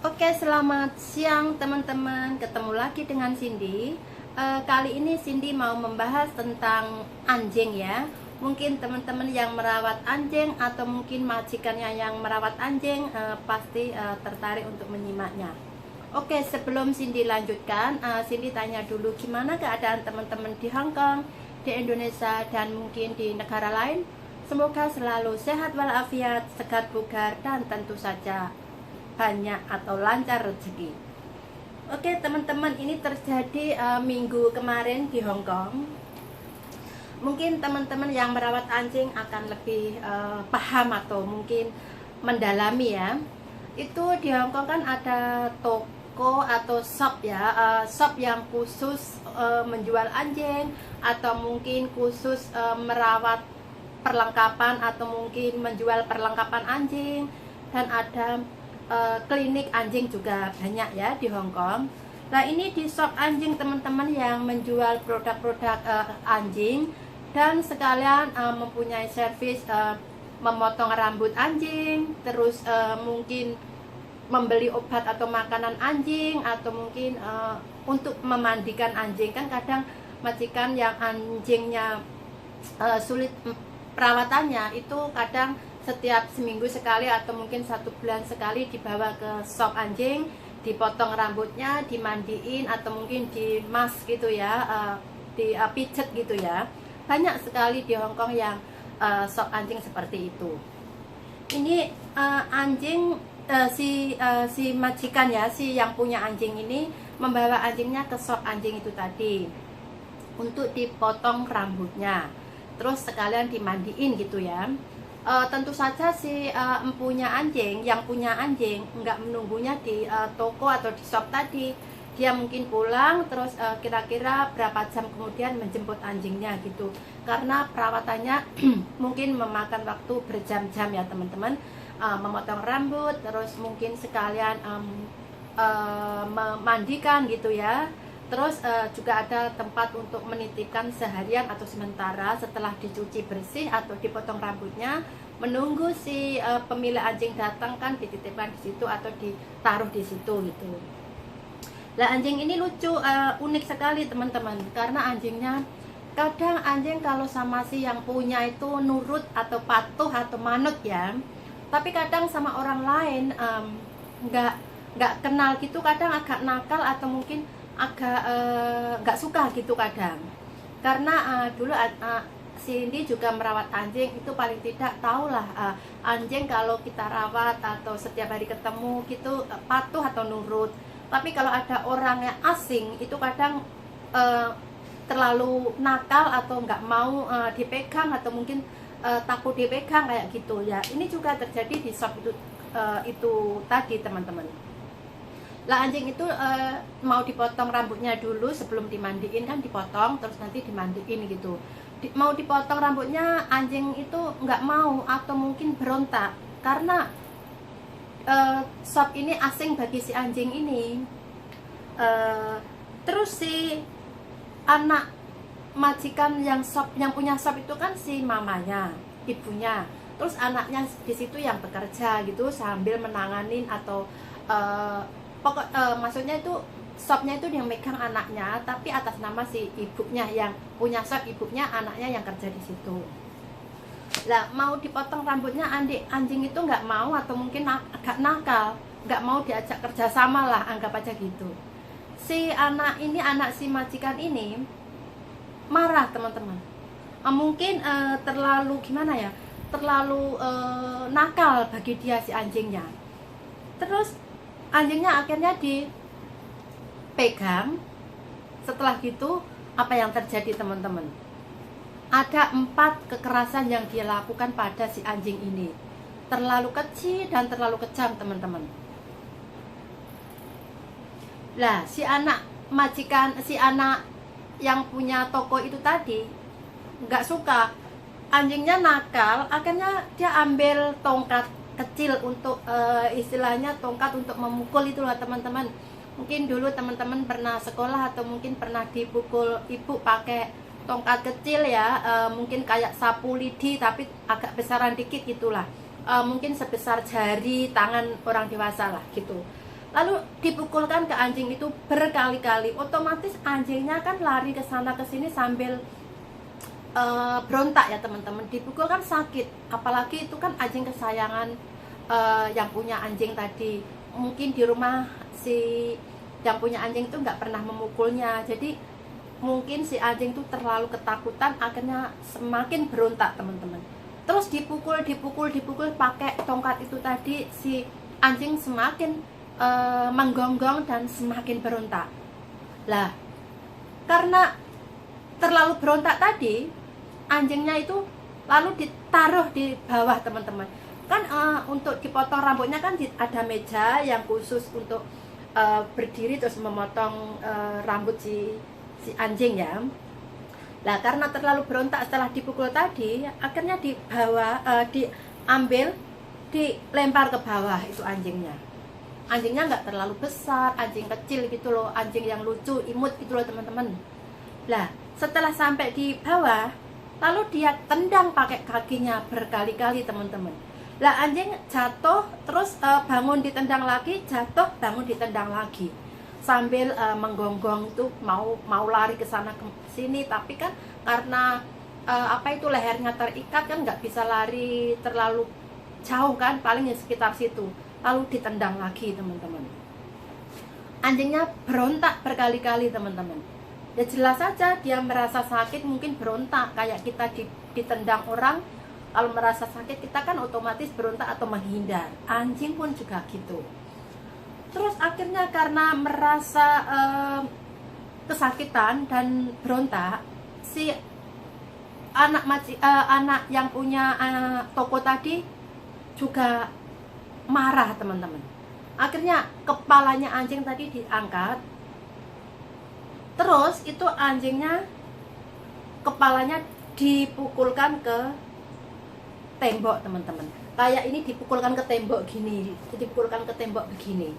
Oke, selamat siang teman-teman. Ketemu lagi dengan Cindy. Kali ini Cindy mau membahas tentang anjing ya. Mungkin teman-teman yang merawat anjing atau mungkin majikannya yang merawat anjing pasti tertarik untuk menyimaknya. Oke, sebelum Cindy lanjutkan, Cindy tanya dulu gimana keadaan teman-teman di Hong Kong, di Indonesia, dan mungkin di negara lain. Semoga selalu sehat walafiat, segar bugar, dan tentu saja banyak atau lancar rezeki. Oke teman-teman, ini terjadi minggu kemarin di Hong Kong. Mungkin teman-teman yang merawat anjing akan lebih paham atau mungkin mendalami ya. Itu di Hong Kong kan ada toko atau shop ya, shop yang khusus menjual anjing atau mungkin khusus merawat perlengkapan atau mungkin menjual perlengkapan anjing, dan ada klinik anjing juga banyak ya di Hong Kong. Nah ini di shop anjing teman-teman yang menjual produk-produk anjing dan sekalian mempunyai servis memotong rambut anjing, terus mungkin membeli obat atau makanan anjing, atau mungkin untuk memandikan anjing. Kan kadang majikan yang anjingnya sulit perawatannya itu kadang setiap seminggu sekali atau mungkin 1 bulan sekali dibawa ke shop anjing, dipotong rambutnya, dimandiin atau mungkin dimas gitu ya, dipijet gitu ya. Banyak sekali di Hong Kong yang shop anjing seperti itu. Ini anjing si majikan ya, si yang punya anjing ini membawa anjingnya ke shop anjing itu tadi untuk dipotong rambutnya, terus sekalian dimandiin gitu ya. Tentu saja si empunya anjing, yang punya anjing nggak menunggunya di toko atau di shop tadi. Dia mungkin pulang terus kira-kira berapa jam kemudian menjemput anjingnya gitu, karena perawatannya mungkin memakan waktu berjam-jam ya teman-teman. Memotong rambut, terus mungkin sekalian memandikan gitu ya. Terus juga ada tempat untuk menitipkan seharian atau sementara setelah dicuci bersih atau dipotong rambutnya, menunggu si pemilik anjing datang kan dititipkan di situ atau ditaruh di situ gitu. Nah anjing ini lucu, unik sekali teman-teman, karena anjingnya kadang anjing kalau sama si yang punya itu nurut atau patuh atau manut ya, tapi kadang sama orang lain nggak kenal gitu, kadang agak nakal atau mungkin agak nggak suka gitu kadang. Karena dulu Cindy juga merawat anjing, itu paling tidak tahulah anjing kalau kita rawat atau setiap hari ketemu gitu patuh atau nurut. Tapi kalau ada orang yang asing itu kadang terlalu nakal atau nggak mau dipegang atau mungkin takut dipegang kayak gitu ya. Ini juga terjadi di shop itu tadi teman-teman. Lah anjing itu mau dipotong rambutnya dulu sebelum dimandiin, kan dipotong terus nanti dimandiin gitu. Mau dipotong rambutnya, anjing itu nggak mau atau mungkin berontak karena shop ini asing bagi si anjing ini. Terus si anak majikan yang punya shop itu kan si mamanya, ibunya, terus anaknya di situ yang bekerja gitu sambil menanganin atau maksudnya itu shopnya itu yang megang anaknya, tapi atas nama si ibunya yang punya shop, ibunya, anaknya yang kerja di situ. Lah mau dipotong rambutnya, anjing itu nggak mau atau mungkin agak nakal, nggak mau diajak kerja sama lah, anggap aja gitu. Si anak ini, anak si majikan ini marah teman-teman. Mungkin terlalu gimana ya, terlalu nakal bagi dia si anjingnya. Terus anjingnya akhirnya dipegang. Setelah gitu apa yang terjadi teman-teman? Ada 4 kekerasan yang dia lakukan pada si anjing ini. Terlalu kecil dan terlalu kejam teman-teman. Lah si anak majikan, si anak yang punya toko itu tadi nggak suka anjingnya nakal, akhirnya dia ambil tongkat kecil untuk istilahnya tongkat untuk memukul itulah teman-teman. Mungkin dulu teman-teman pernah sekolah atau mungkin pernah dipukul ibu pakai tongkat kecil ya, mungkin kayak sapu lidi tapi agak besaran dikit gitulah, mungkin sebesar jari tangan orang dewasa lah gitu. lalu dipukulkan ke anjing itu berkali-kali, otomatis anjingnya kan lari ke sana ke sini sambil berontak ya teman-teman. Dipukul kan sakit, apalagi itu kan anjing kesayangan yang punya anjing tadi. Mungkin di rumah si yang punya anjing itu nggak pernah memukulnya, jadi mungkin si anjing itu terlalu ketakutan, akhirnya semakin berontak teman-teman. Terus dipukul pakai tongkat itu tadi, si anjing semakin menggonggong dan semakin berontak. Lah, karena terlalu berontak tadi, anjingnya itu lalu ditaruh di bawah teman-teman. Kan untuk dipotong rambutnya kan ada meja yang khusus untuk berdiri terus memotong rambut si anjing ya. Lah karena terlalu berontak setelah dipukul tadi, akhirnya diambil, dilempar ke bawah itu anjingnya. Anjingnya nggak terlalu besar, anjing kecil gitu loh, anjing yang lucu, imut gitu loh teman-teman. Lah setelah sampai di bawah, lalu dia tendang pakai kakinya berkali-kali teman-teman. Lah anjing jatuh, terus bangun ditendang lagi, jatuh bangun ditendang lagi, sambil menggonggong itu mau lari ke sana ke sini, tapi kan karena lehernya terikat kan nggak bisa lari terlalu jauh kan, paling ya sekitar situ. Lalu ditendang lagi teman-teman. Anjingnya berontak berkali-kali teman-teman. Ya jelas saja dia merasa sakit, mungkin berontak kayak kita ditendang orang. Kalau merasa sakit kita kan otomatis berontak atau menghindar. Anjing pun juga gitu. Terus akhirnya karena merasa kesakitan dan berontak, si anak yang punya toko tadi juga marah teman-teman. Akhirnya kepalanya anjing tadi diangkat, terus itu anjingnya kepalanya dipukulkan ke tembok teman-teman. Kayak ini dipukulkan ke tembok gini, dipukulkan ke tembok begini.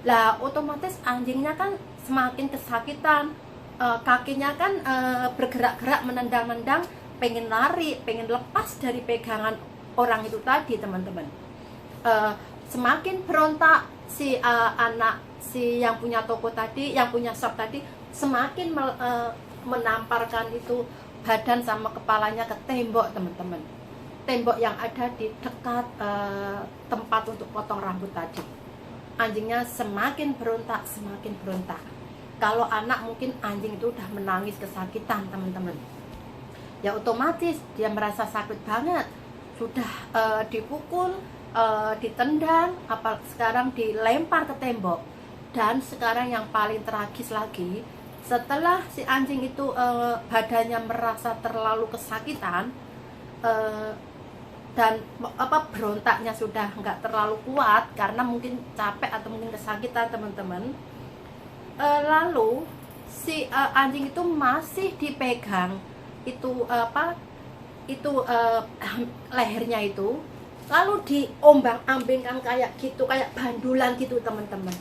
Lah otomatis anjingnya kan semakin kesakitan, kakinya kan bergerak-gerak, menendang-nendang, pengen lari, pengen lepas dari pegangan orang itu tadi teman-teman. Semakin berontak si yang punya toko tadi, yang punya shop tadi, semakin menamparkan itu badan sama kepalanya ke tembok teman-teman. Tembok yang ada di dekat tempat untuk potong rambut tadi. Anjingnya semakin berontak, semakin berontak. Kalau anak mungkin anjing itu udah menangis kesakitan teman-teman. Ya otomatis dia merasa sakit banget, sudah dipukul, ditendang, sekarang dilempar ke tembok. Dan sekarang yang paling tragis lagi, setelah si anjing itu badannya merasa terlalu kesakitan, dan berontaknya sudah nggak terlalu kuat karena mungkin capek atau mungkin kesakitan teman-teman, lalu si anjing itu masih dipegang lehernya itu, lalu diombang-ambingkan kayak gitu, kayak bandulan gitu teman-teman.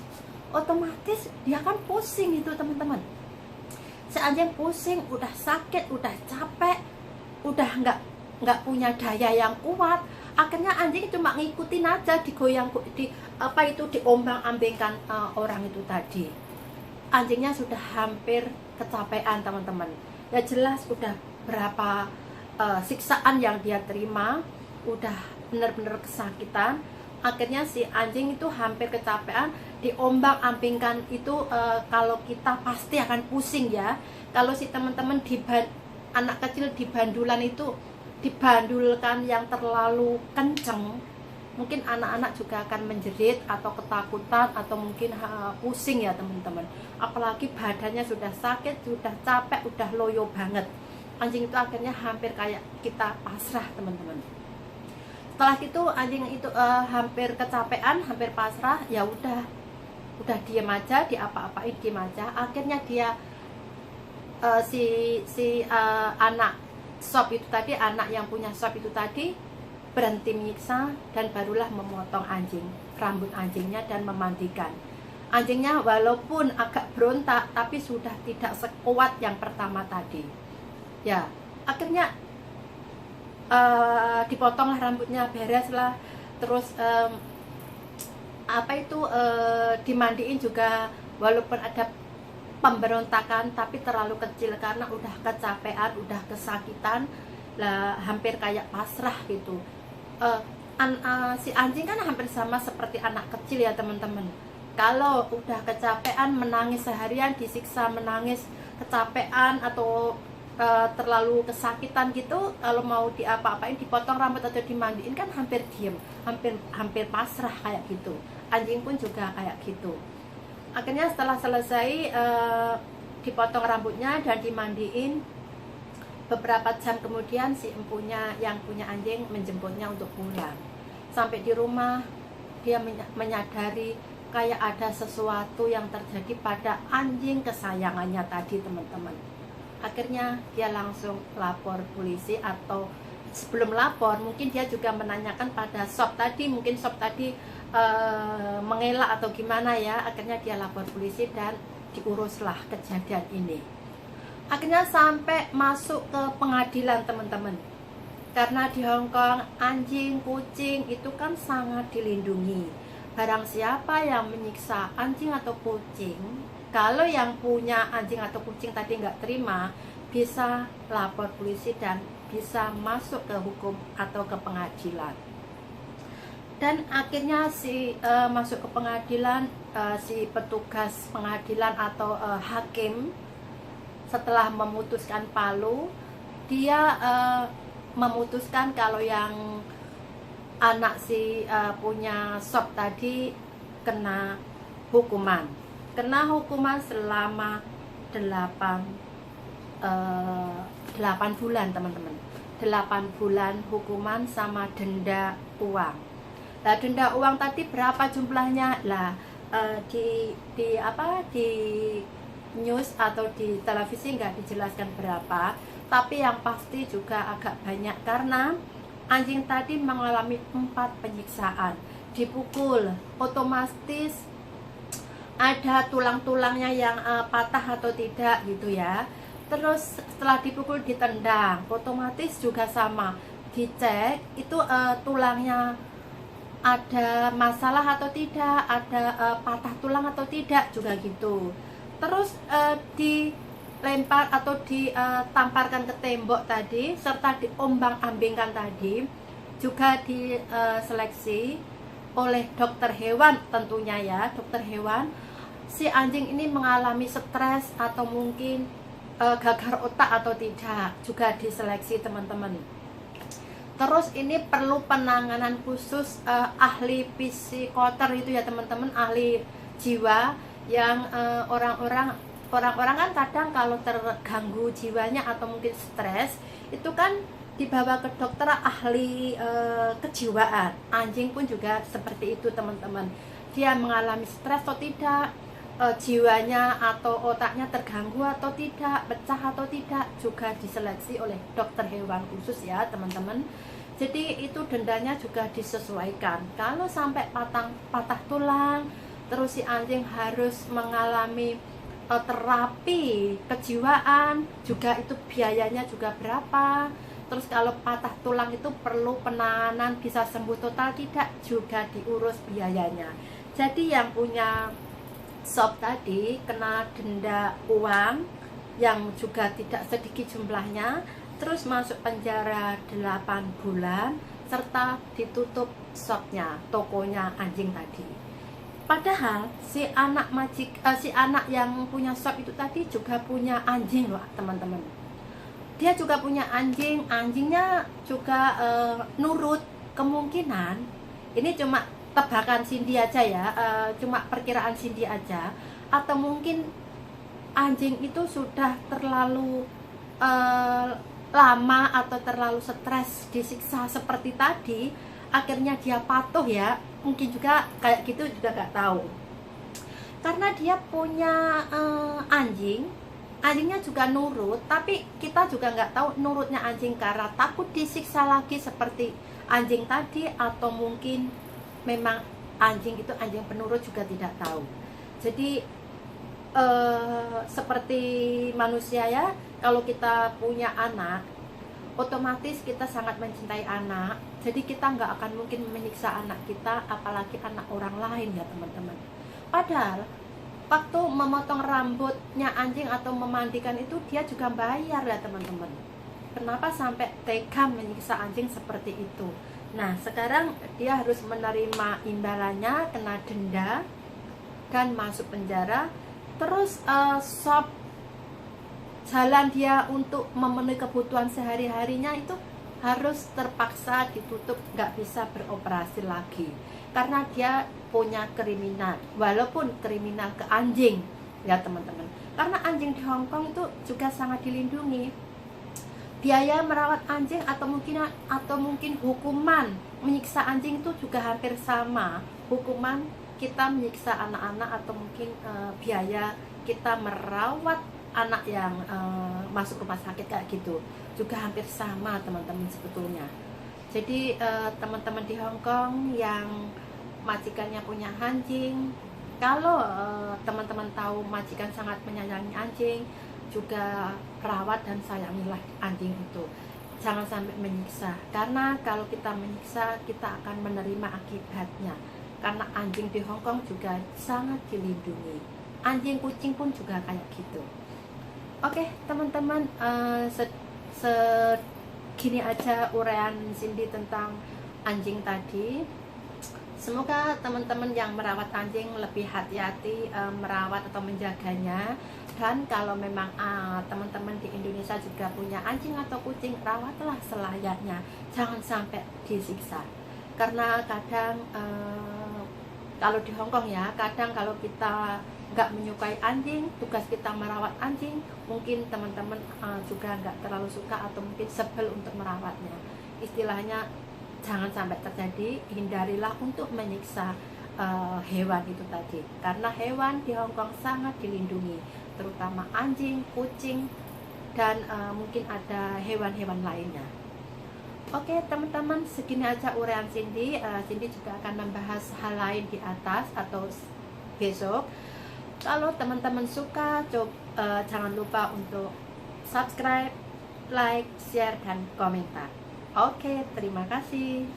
Otomatis dia kan pusing itu teman-teman. Si anjing pusing, udah sakit, udah capek, udah nggak punya daya yang kuat. Akhirnya anjing cuma ngikutin aja, digoyang diombang-ambingkan orang itu tadi. Anjingnya sudah hampir kecapean teman-teman. Ya jelas udah berapa siksaan yang dia terima, udah benar-benar kesakitan. Akhirnya si anjing itu hampir kecapean, diombang-ambingkan itu. Kalau kita pasti akan pusing ya. Kalau si teman-teman anak kecil dibandulan itu, dibandulkan yang terlalu kenceng, mungkin anak-anak juga akan menjerit atau ketakutan atau mungkin pusing ya teman-teman. Apalagi badannya sudah sakit, sudah capek, udah loyo banget. Anjing itu akhirnya hampir kayak kita pasrah teman-teman. Setelah itu anjing itu hampir kecapean, hampir pasrah, ya udah diem aja, diapa-apain diem aja. Akhirnya dia anak shop itu tadi, anak yang punya shop itu tadi berhenti menyiksa dan barulah memotong rambut anjingnya dan memandikan. Anjingnya walaupun agak berontak tapi sudah tidak sekuat yang pertama tadi. Ya, akhirnya dipotonglah rambutnya, beres lah. Terus apa itu dimandiin juga, walaupun ada pemberontakan tapi terlalu kecil karena udah kecapean, udah kesakitan lah, hampir kayak pasrah gitu. Si anjing kan hampir sama seperti anak kecil ya teman-teman. Kalau udah kecapean, menangis seharian, disiksa, menangis kecapean atau terlalu kesakitan gitu, kalau mau diapa-apain, dipotong rambut atau dimandiin kan hampir diem, hampir pasrah kayak gitu. Anjing pun juga kayak gitu. Akhirnya setelah selesai dipotong rambutnya dan dimandiin, beberapa jam kemudian si empunya yang punya anjing menjemputnya untuk pulang. Sampai di rumah dia menyadari kayak ada sesuatu yang terjadi pada anjing kesayangannya tadi teman-teman. Akhirnya dia langsung lapor polisi, atau sebelum lapor mungkin dia juga menanyakan pada shop tadi, mungkin shop tadi mengelak atau gimana ya. Akhirnya dia lapor polisi dan diuruslah kejadian ini. Akhirnya sampai masuk ke pengadilan teman-teman. Karena di Hong Kong anjing, kucing itu kan sangat dilindungi. Barang siapa yang menyiksa anjing atau kucing, kalau yang punya anjing atau kucing tadi nggak terima, bisa lapor polisi dan bisa masuk ke hukum atau ke pengadilan. Dan akhirnya masuk ke pengadilan, si petugas pengadilan atau hakim setelah memutuskan palu, dia memutuskan kalau yang anak punya shop tadi kena hukuman selama 8 bulan teman-teman. 8 bulan hukuman sama denda uang. Nah, denda uang tadi berapa jumlahnya? Lah di news atau di televisi nggak dijelaskan berapa, tapi yang pasti juga agak banyak karena anjing tadi mengalami 4 penyiksaan. Dipukul, otomatis ada tulang-tulangnya yang patah atau tidak gitu ya. Terus setelah dipukul ditendang, otomatis juga sama, dicek itu tulangnya ada masalah atau tidak, ada patah tulang atau tidak juga gitu. Terus dilempar atau ditamparkan ke tembok tadi, serta diombang-ambingkan tadi, juga diseleksi oleh dokter hewan tentunya ya, dokter hewan. Si anjing ini mengalami stres atau mungkin gagar otak atau tidak, juga diseleksi teman-teman. Terus ini perlu penanganan khusus ahli psikoter itu ya teman-teman, ahli jiwa yang orang-orang kan kadang kalau terganggu jiwanya atau mungkin stres itu kan dibawa ke dokter ahli kejiwaan. Anjing pun juga seperti itu teman-teman, dia mengalami stres atau tidak, jiwanya atau otaknya terganggu atau tidak, pecah atau tidak, juga diseleksi oleh dokter hewan khusus ya teman-teman. Jadi itu dendanya juga disesuaikan. Kalau sampai patah tulang, terus si anjing harus mengalami terapi kejiwaan, juga itu biayanya juga berapa. Terus kalau patah tulang itu perlu penanganan, bisa sembuh total tidak, juga diurus biayanya. Jadi yang punya shop tadi kena denda uang yang juga tidak sedikit jumlahnya, terus masuk penjara 8 bulan, serta ditutup shopnya, tokonya anjing tadi. Padahal si anak yang punya shop itu tadi juga punya anjing loh teman-teman. Dia juga punya anjing, anjingnya juga nurut. Kemungkinan ini cuma tebakan Cindy aja ya, cuma perkiraan Cindy aja, atau mungkin anjing itu sudah terlalu lama atau terlalu stres disiksa seperti tadi, akhirnya dia patuh ya. Mungkin juga kayak gitu, juga gak tahu. Karena dia punya anjingnya juga nurut, tapi kita juga nggak tahu nurutnya anjing karena takut disiksa lagi seperti anjing tadi, atau mungkin memang anjing itu anjing penurut, juga tidak tahu. Jadi seperti manusia ya, kalau kita punya anak, otomatis kita sangat mencintai anak, Jadi kita nggak akan mungkin menyiksa anak kita, apalagi anak orang lain ya teman-teman. Padahal waktu memotong rambutnya anjing atau memandikan itu dia juga bayar ya teman-teman. Kenapa sampai tega menyiksa anjing seperti itu? Nah sekarang dia harus menerima imbalannya, kena denda dan masuk penjara. Terus sop jalan dia untuk memenuhi kebutuhan sehari-harinya itu harus terpaksa ditutup, nggak bisa beroperasi lagi karena dia punya kriminal, walaupun kriminal ke anjing ya teman-teman. Karena anjing di Hong Kong itu juga sangat dilindungi. Biaya merawat anjing atau mungkin hukuman menyiksa anjing itu juga hampir sama. Hukuman kita menyiksa anak-anak atau mungkin biaya kita merawat anak yang masuk rumah sakit kayak gitu juga hampir sama teman-teman sebetulnya. Jadi teman-teman di Hong Kong yang majikannya punya anjing, kalau teman-teman tahu majikan sangat menyayangi anjing, juga rawat dan sayangilah anjing itu. Jangan sampai menyiksa, karena kalau kita menyiksa kita akan menerima akibatnya. Karena anjing di Hong Kong juga sangat dilindungi, anjing kucing pun juga kayak gitu. Oke teman-teman, segini aja uraian Cindy tentang anjing tadi. Semoga teman-teman yang merawat anjing lebih hati-hati merawat atau menjaganya. Dan kalau memang teman-teman di Indonesia juga punya anjing atau kucing, rawatlah selayaknya, jangan sampai disiksa. Karena kadang kalau di Hong Kong ya, kadang kalau kita nggak menyukai anjing, tugas kita merawat anjing, mungkin teman-teman juga nggak terlalu suka atau mungkin sebel untuk merawatnya. Istilahnya jangan sampai terjadi, hindarilah untuk menyiksa hewan itu tadi, karena hewan di Hong Kong sangat dilindungi, terutama anjing, kucing, dan mungkin ada hewan-hewan lainnya. Oke teman-teman, segini aja uraian Cindy. Cindy juga akan membahas hal lain di atas atau besok. Kalau teman-teman suka, jangan lupa untuk subscribe, like, share, dan komentar. Oke, terima kasih.